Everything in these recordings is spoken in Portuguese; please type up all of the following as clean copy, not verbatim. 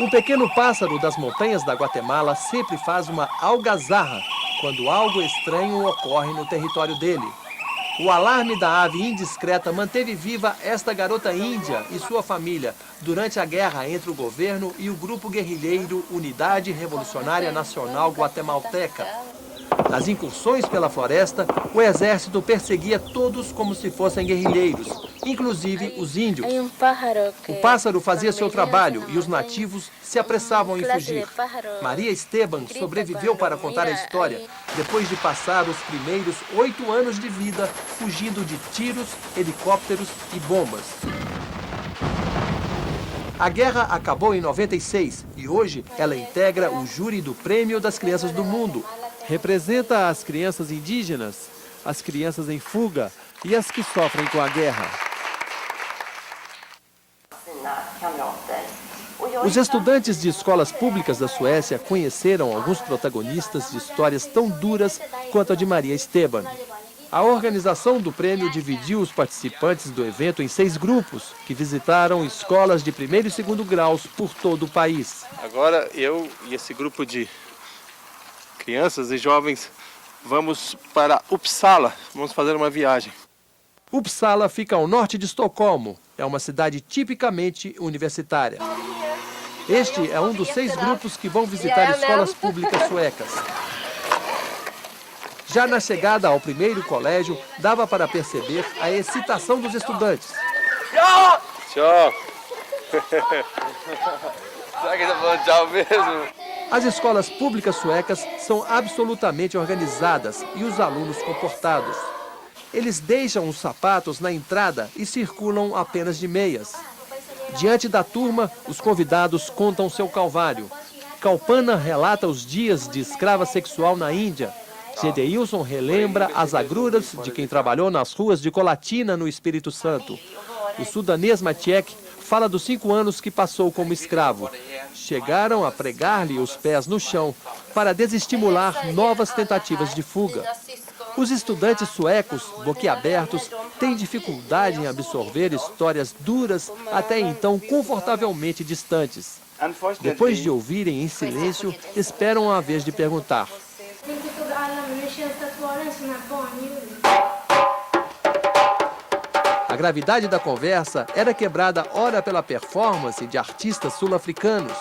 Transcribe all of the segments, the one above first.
Um pequeno pássaro das montanhas da Guatemala sempre faz uma algazarra quando algo estranho ocorre no território dele. O alarme da ave indiscreta manteve viva esta garota índia e sua família durante a guerra entre o governo e o grupo guerrilheiro Unidade Revolucionária Nacional Guatemalteca. Nas incursões pela floresta, o exército perseguia todos como se fossem guerrilheiros, inclusive os índios. O pássaro fazia seu trabalho e os nativos se apressavam em fugir. Maria Esteban sobreviveu para contar a história, depois de passar os primeiros 8 anos de vida fugindo de tiros, helicópteros e bombas. A guerra acabou em 96 e hoje ela integra o júri do Prêmio das Crianças do Mundo. Representa as crianças indígenas, as crianças em fuga e as que sofrem com a guerra. Os estudantes de escolas públicas da Suécia conheceram alguns protagonistas de histórias tão duras quanto a de Maria Esteban. A organização do prêmio dividiu os participantes do evento em 6 grupos, que visitaram escolas de 1º e 2º graus por todo o país. Agora eu e esse grupo de crianças e jovens vamos para Uppsala, vamos fazer uma viagem. Uppsala fica ao norte de Estocolmo, é uma cidade tipicamente universitária. Este é um dos 6 grupos que vão visitar escolas públicas suecas. Já na chegada ao primeiro colégio, dava para perceber a excitação dos estudantes. Tchau! Tchau! Será que ele tá falando tchau mesmo? As escolas públicas suecas são absolutamente organizadas e os alunos comportados. Eles deixam os sapatos na entrada e circulam apenas de meias. Diante da turma, os convidados contam seu calvário. Kalpana relata os dias de escrava sexual na Índia. Gedeilson relembra as agruras de quem trabalhou nas ruas de Colatina, no Espírito Santo. O sudanês Matiek fala dos 5 anos que passou como escravo. Chegaram a pregar-lhe os pés no chão para desestimular novas tentativas de fuga. Os estudantes suecos, boquiabertos, têm dificuldade em absorver histórias duras, até então confortavelmente distantes. Depois de ouvirem em silêncio, esperam a vez de perguntar. A gravidade da conversa era quebrada ora pela performance de artistas sul-africanos,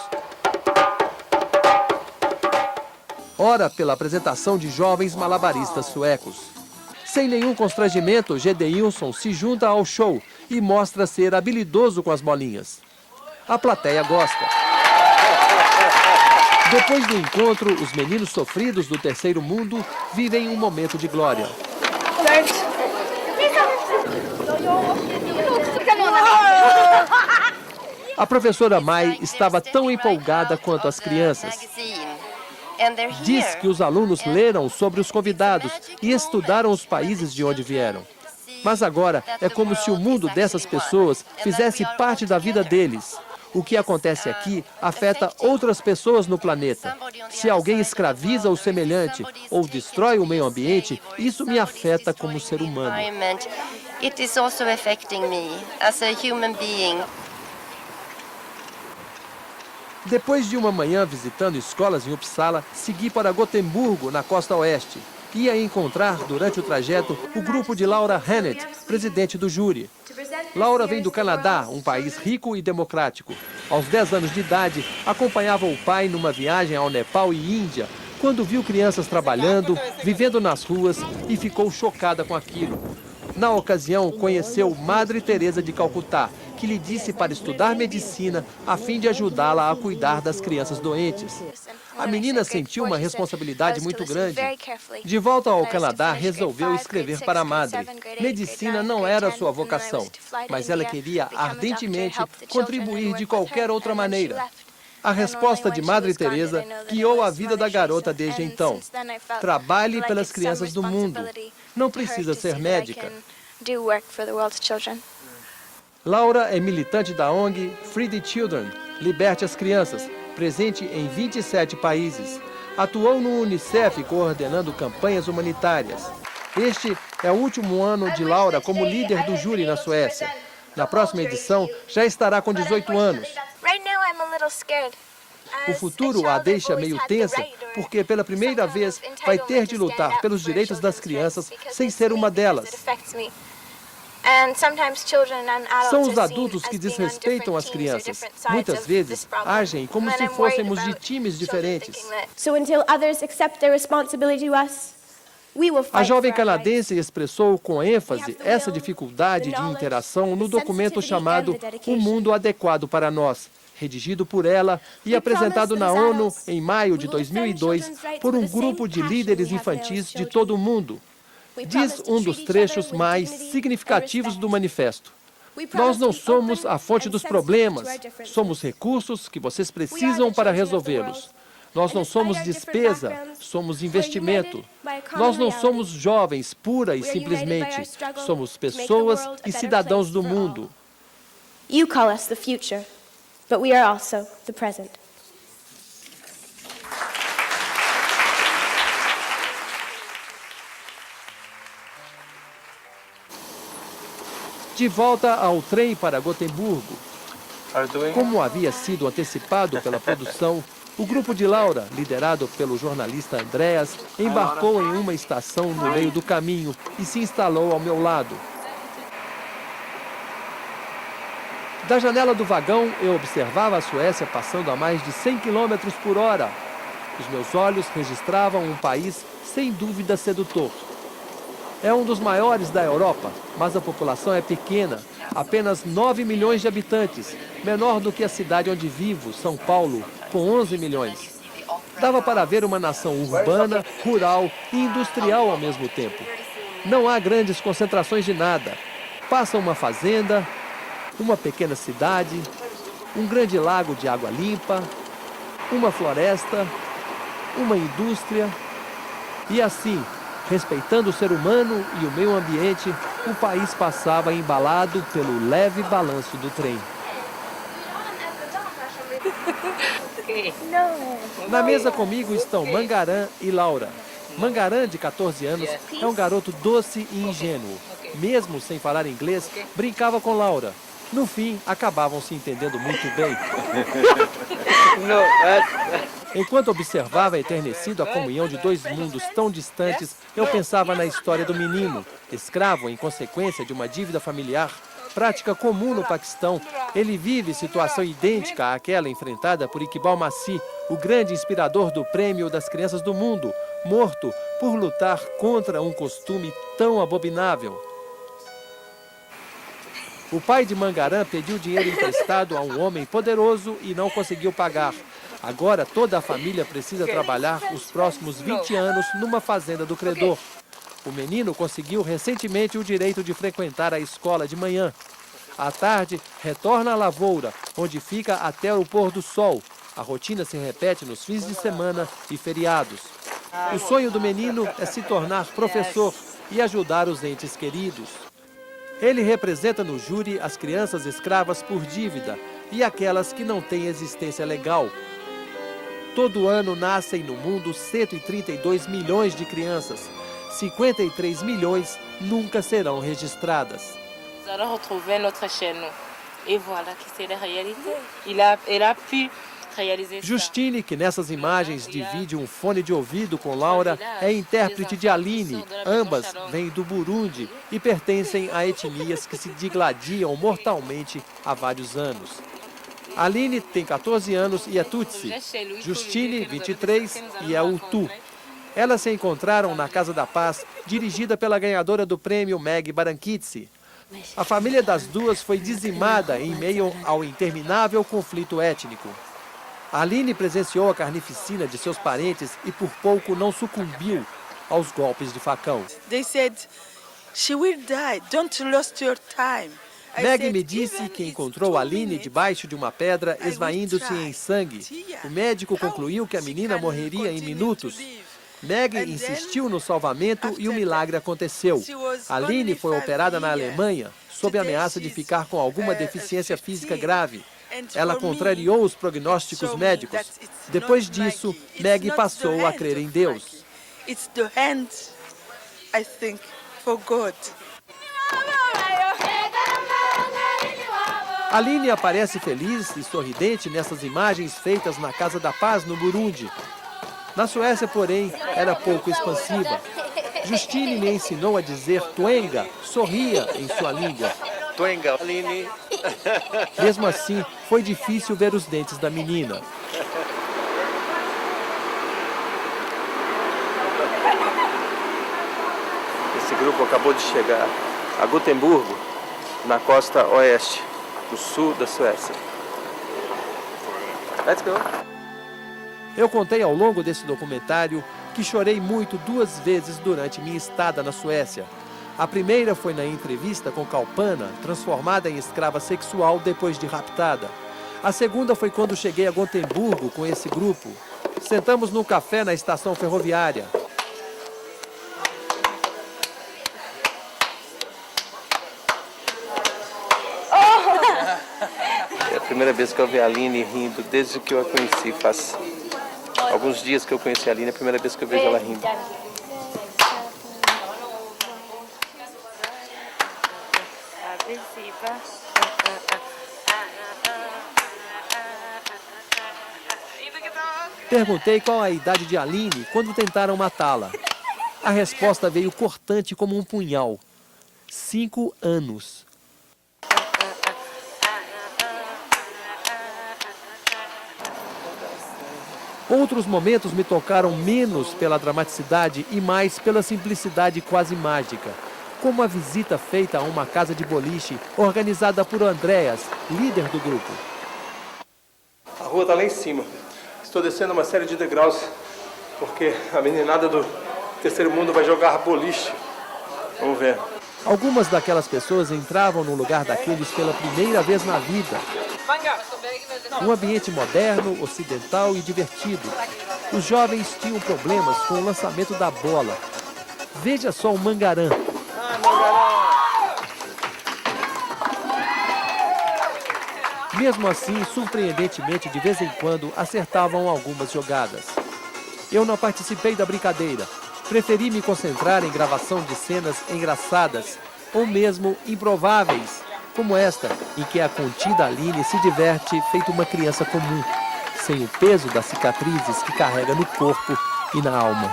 ora pela apresentação de jovens malabaristas suecos. Sem nenhum constrangimento, Gedeilson se junta ao show e mostra ser habilidoso com as bolinhas. A plateia gosta. Depois do encontro, os meninos sofridos do terceiro mundo vivem um momento de glória. A professora Mai estava tão empolgada quanto as crianças. Diz que os alunos leram sobre os convidados e estudaram os países de onde vieram. Mas agora é como se o mundo dessas pessoas fizesse parte da vida deles. O que acontece aqui afeta outras pessoas no planeta. Se alguém escraviza o semelhante ou destrói o meio ambiente, isso me afeta como ser humano. It is also affecting me as a human being. Depois de uma manhã visitando escolas em Uppsala, segui para Gotemburgo, na costa oeste. Ia encontrar, durante o trajeto, o grupo de Laura Hennett, presidente do júri. Laura vem do Canadá, um país rico e democrático. Aos 10 anos de idade, acompanhava o pai numa viagem ao Nepal e Índia, quando viu crianças trabalhando, vivendo nas ruas e ficou chocada com aquilo. Na ocasião, conheceu Madre Teresa de Calcutá, que lhe disse para estudar medicina a fim de ajudá-la a cuidar das crianças doentes. A menina sentiu uma responsabilidade muito grande. De volta ao Canadá, resolveu escrever para a madre. Medicina não era sua vocação, mas ela queria ardentemente contribuir de qualquer outra maneira. A resposta de Madre Teresa guiou a vida da garota desde então. Trabalhe pelas crianças do mundo. Não precisa ser médica. Laura é militante da ONG Free the Children, Liberte as Crianças, presente em 27 países. Atuou no UNICEF coordenando campanhas humanitárias. Este é o último ano de Laura como líder do júri na Suécia. Na próxima edição, já estará com 18 anos. O futuro a deixa meio tensa, porque pela primeira vez vai ter de lutar pelos direitos das crianças sem ser uma delas. São os adultos que desrespeitam as crianças. Muitas vezes agem como se fôssemos de times diferentes. A jovem canadense expressou com ênfase essa dificuldade de interação no documento chamado O Mundo Adequado para Nós, redigido por ela e apresentado na ONU em maio de 2002 por um grupo de líderes infantis de todo o mundo. Diz um dos trechos mais significativos do manifesto. Nós não somos a fonte dos problemas, somos recursos que vocês precisam para resolvê-los. Nós não somos despesa, somos investimento. Nós não somos jovens pura e simplesmente, somos pessoas e cidadãos do mundo. You call us the future, but we are also the present. De volta ao trem para Gotemburgo. Como havia sido antecipado pela produção, o grupo de Laura, liderado pelo jornalista Andreas, embarcou em uma estação no meio do caminho e se instalou ao meu lado. Da janela do vagão, eu observava a Suécia passando a mais de 100 km por hora. Os meus olhos registravam um país sem dúvida sedutor. É um dos maiores da Europa, mas a população é pequena, apenas 9 milhões de habitantes, menor do que a cidade onde vivo, São Paulo, com 11 milhões. Dava para ver uma nação urbana, rural e industrial ao mesmo tempo. Não há grandes concentrações de nada. Passa uma fazenda, uma pequena cidade, um grande lago de água limpa, uma floresta, uma indústria e assim, respeitando o ser humano e o meio ambiente, o país passava embalado pelo leve balanço do trem. Na mesa comigo estão Mangaran e Laura. Mangaran, de 14 anos, é um garoto doce e ingênuo. Mesmo sem falar inglês, brincava com Laura. No fim, acabavam se entendendo muito bem. Enquanto observava enternecido a comunhão de dois mundos tão distantes, eu pensava na história do menino. Escravo em consequência de uma dívida familiar, prática comum no Paquistão, ele vive situação idêntica àquela enfrentada por Iqbal Masih, o grande inspirador do Prêmio das Crianças do Mundo, morto por lutar contra um costume tão abominável. O pai de Mangaran pediu dinheiro emprestado a um homem poderoso e não conseguiu pagar. Agora toda a família precisa trabalhar os próximos 20 anos numa fazenda do credor. O menino conseguiu recentemente o direito de frequentar a escola de manhã. À tarde, retorna à lavoura, onde fica até o pôr do sol. A rotina se repete nos fins de semana e feriados. O sonho do menino é se tornar professor e ajudar os entes queridos. Ele representa no júri as crianças escravas por dívida e aquelas que não têm existência legal. Todo ano nascem no mundo 132 milhões de crianças. 53 milhões nunca serão registradas. Justine, que nessas imagens divide um fone de ouvido com Laura, é intérprete de Aline. Ambas vêm do Burundi e pertencem a etnias que se digladiam mortalmente há vários anos. Aline tem 14 anos e é Tutsi. Justine, 23, e é Hutu. Elas se encontraram na Casa da Paz, dirigida pela ganhadora do prêmio Meg Barankitse. A família das duas foi dizimada em meio ao interminável conflito étnico. Aline presenciou a carnificina de seus parentes e por pouco não sucumbiu aos golpes de facão. They said, "She will die. Don't waste your time." Meg me disse que encontrou Aline debaixo de uma pedra esvaindo-se em sangue. O médico concluiu que a menina morreria em minutos. Meg insistiu no salvamento e o milagre aconteceu. Aline foi operada na Alemanha, sob ameaça de ficar com alguma deficiência física grave. Ela contrariou os prognósticos médicos. Depois disso, Meg passou a crer em Deus. It's the hand, I think, for God. Aline aparece feliz e sorridente nessas imagens feitas na Casa da Paz, no Burundi. Na Suécia, porém, era pouco expansiva. Justine lhe ensinou a dizer Twenga, sorria, em sua língua. Twenga, Aline. Mesmo assim, foi difícil ver os dentes da menina. Esse grupo acabou de chegar a Gotemburgo, na costa oeste, do sul da Suécia. Let's go! Eu contei ao longo desse documentário que chorei muito 2 vezes durante minha estada na Suécia. A primeira foi na entrevista com Kalpana, transformada em escrava sexual depois de raptada. A segunda foi quando cheguei a Gotemburgo com esse grupo. Sentamos num café na estação ferroviária. É a primeira vez que eu vi a Aline rindo desde que eu a conheci. Faz alguns dias que eu conheci a Aline, é a primeira vez que eu vejo ela rindo. Perguntei qual a idade de Aline quando tentaram matá-la. A resposta veio cortante como um punhal. 5 anos. Outros momentos me tocaram menos pela dramaticidade e mais pela simplicidade quase mágica. Como a visita feita a uma casa de boliche organizada por Andreas, líder do grupo. A rua está lá em cima. Estou descendo uma série de degraus, porque a meninada do terceiro mundo vai jogar boliche. Vamos ver. Algumas daquelas pessoas entravam no lugar daqueles pela primeira vez na vida. Um ambiente moderno, ocidental e divertido. Os jovens tinham problemas com o lançamento da bola. Veja só o Mangarã. Mesmo assim, surpreendentemente, de vez em quando, acertavam algumas jogadas. Eu não participei da brincadeira. Preferi me concentrar em gravação de cenas engraçadas ou mesmo improváveis, como esta, em que a contida Aline se diverte feito uma criança comum, sem o peso das cicatrizes que carrega no corpo e na alma.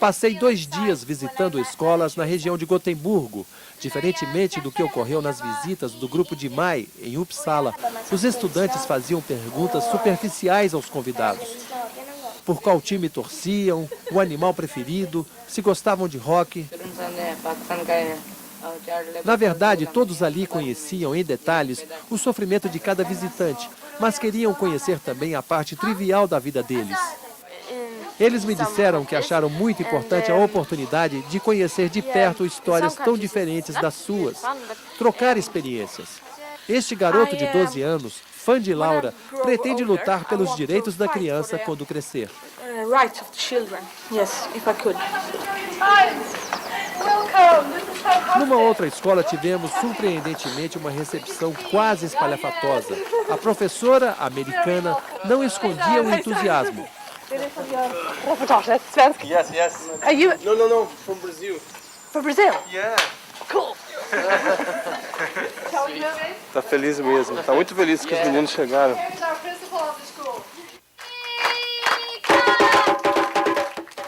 Passei 2 dias visitando escolas na região de Gotemburgo. Diferentemente do que ocorreu nas visitas do grupo de Mai, em Uppsala, os estudantes faziam perguntas superficiais aos convidados. Por qual time torciam, o animal preferido, se gostavam de rock. Na verdade, todos ali conheciam em detalhes o sofrimento de cada visitante, mas queriam conhecer também a parte trivial da vida deles. Eles me disseram que acharam muito importante a oportunidade de conhecer de perto histórias tão diferentes das suas, trocar experiências. Este garoto de 12 anos, fã de Laura, pretende lutar pelos direitos da criança quando crescer. Rights of children. Yes, if I could. Numa outra escola tivemos, surpreendentemente, uma recepção quase espalhafatosa. A professora americana não escondia o entusiasmo. Yes, yes. Are you No, from Brazil. from Brazil? Yeah. Cool. Tá feliz mesmo. Tá muito feliz que os meninos chegaram.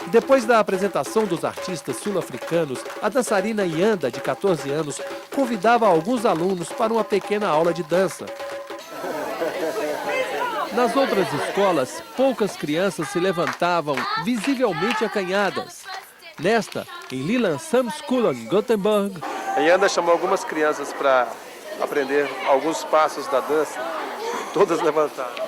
Depois da apresentação dos artistas sul-africanos, a dançarina Yanda, de 14 anos, convidava alguns alunos para uma pequena aula de dança. Nas outras escolas, poucas crianças se levantavam, visivelmente acanhadas. Nesta, em Lillandshamnsskolan, Gothenburg, A Yanda chamou algumas crianças para aprender alguns passos da dança. Todas levantaram.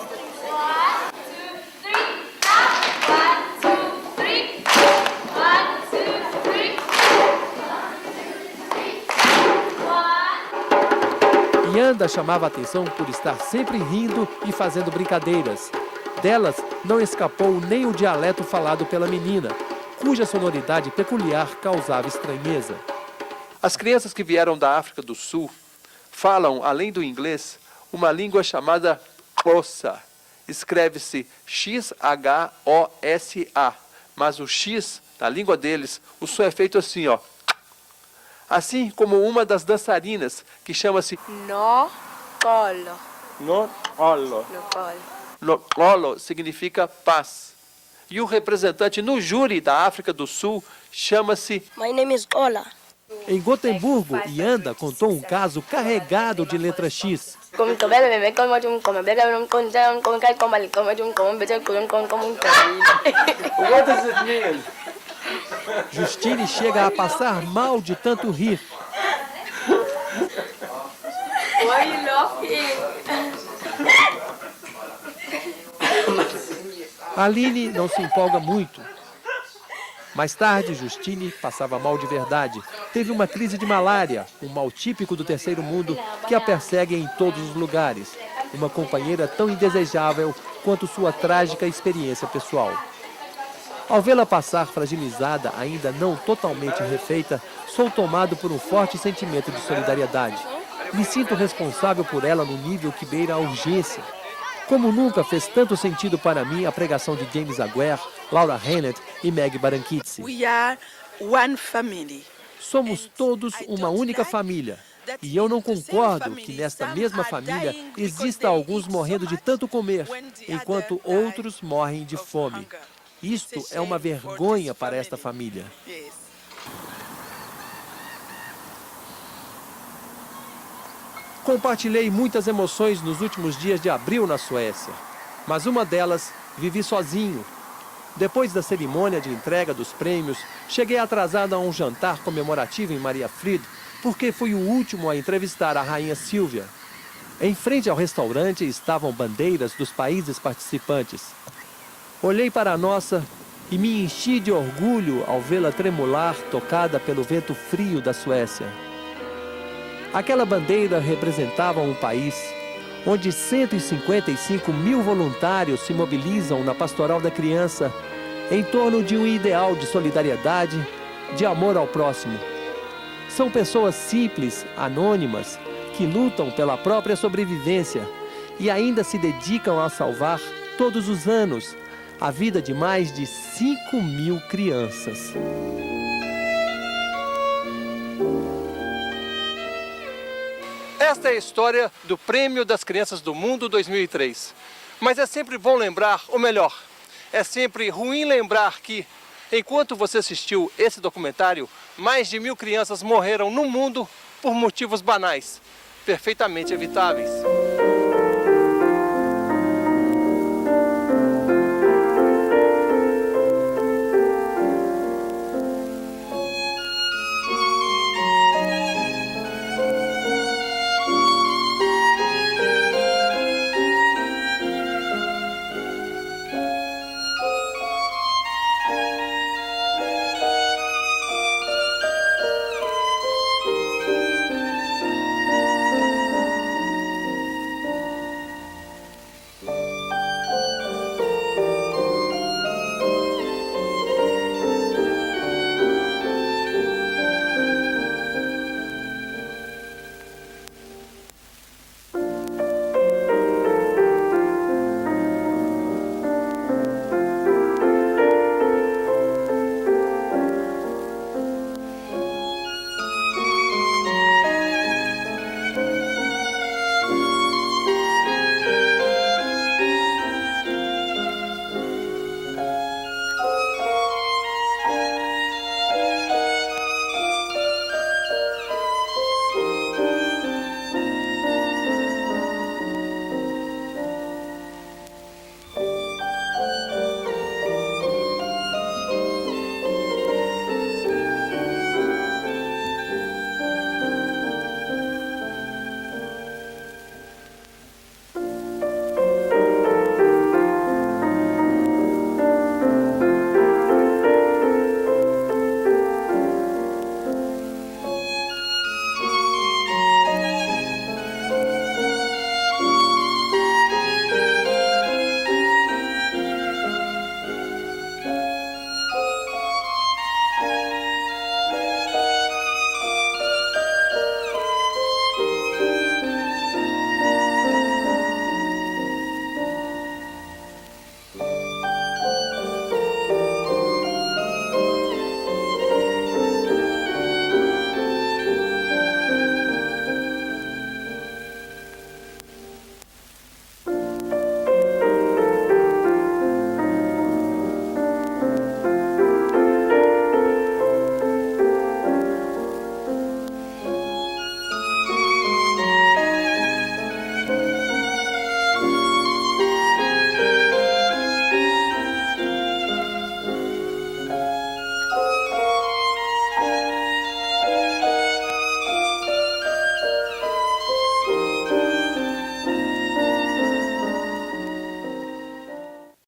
Yanda chamava a atenção por estar sempre rindo e fazendo brincadeiras. Delas, não escapou nem o dialeto falado pela menina, cuja sonoridade peculiar causava estranheza. As crianças que vieram da África do Sul falam, além do inglês, uma língua chamada Xhosa. Escreve-se X-H-O-S-A, mas o X, na língua deles, o som é feito assim, ó. Assim como uma das dançarinas, que chama-se No colo. No Olo. No colo. No Olo significa paz. E o representante no júri da África do Sul chama-se... My name is Ola. Em Gotemburgo, Yanda contou um caso carregado de letra X. What does it mean? Justine chega a passar mal de tanto rir. Why are you laughing? Aline não se empolga muito. Mais tarde, Justine passava mal de verdade. Teve uma crise de malária, um mal típico do terceiro mundo que a persegue em todos os lugares. Uma companheira tão indesejável quanto sua trágica experiência pessoal. Ao vê-la passar fragilizada, ainda não totalmente refeita, sou tomado por um forte sentimento de solidariedade. Me sinto responsável por ela no nível que beira a urgência. Como nunca fez tanto sentido para mim a pregação de James Aguirre, Laura Hennett e Meg Barankitze. We are one family. Somos todos uma única família. E eu não concordo que nesta mesma família exista alguns morrendo de tanto comer, enquanto outros morrem de fome. Isto é uma vergonha para esta família. Yes. Compartilhei muitas emoções nos últimos dias de abril na Suécia, mas uma delas vivi sozinho. Depois da cerimônia de entrega dos prêmios, cheguei atrasado a um jantar comemorativo em Mariafred, porque fui o último a entrevistar a rainha Silvia. Em frente ao restaurante estavam bandeiras dos países participantes. Olhei para a nossa e me enchi de orgulho ao vê-la tremular, tocada pelo vento frio da Suécia. Aquela bandeira representava um país onde 155 mil voluntários se mobilizam na pastoral da criança em torno de um ideal de solidariedade, de amor ao próximo. São pessoas simples, anônimas, que lutam pela própria sobrevivência e ainda se dedicam a salvar, todos os anos, a vida de mais de 5.000 crianças. Esta é a história do Prêmio das Crianças do Mundo 2003. Mas é sempre bom lembrar, ou melhor, é sempre ruim lembrar que, enquanto você assistiu esse documentário, mais de 1.000 crianças morreram no mundo por motivos banais, perfeitamente evitáveis.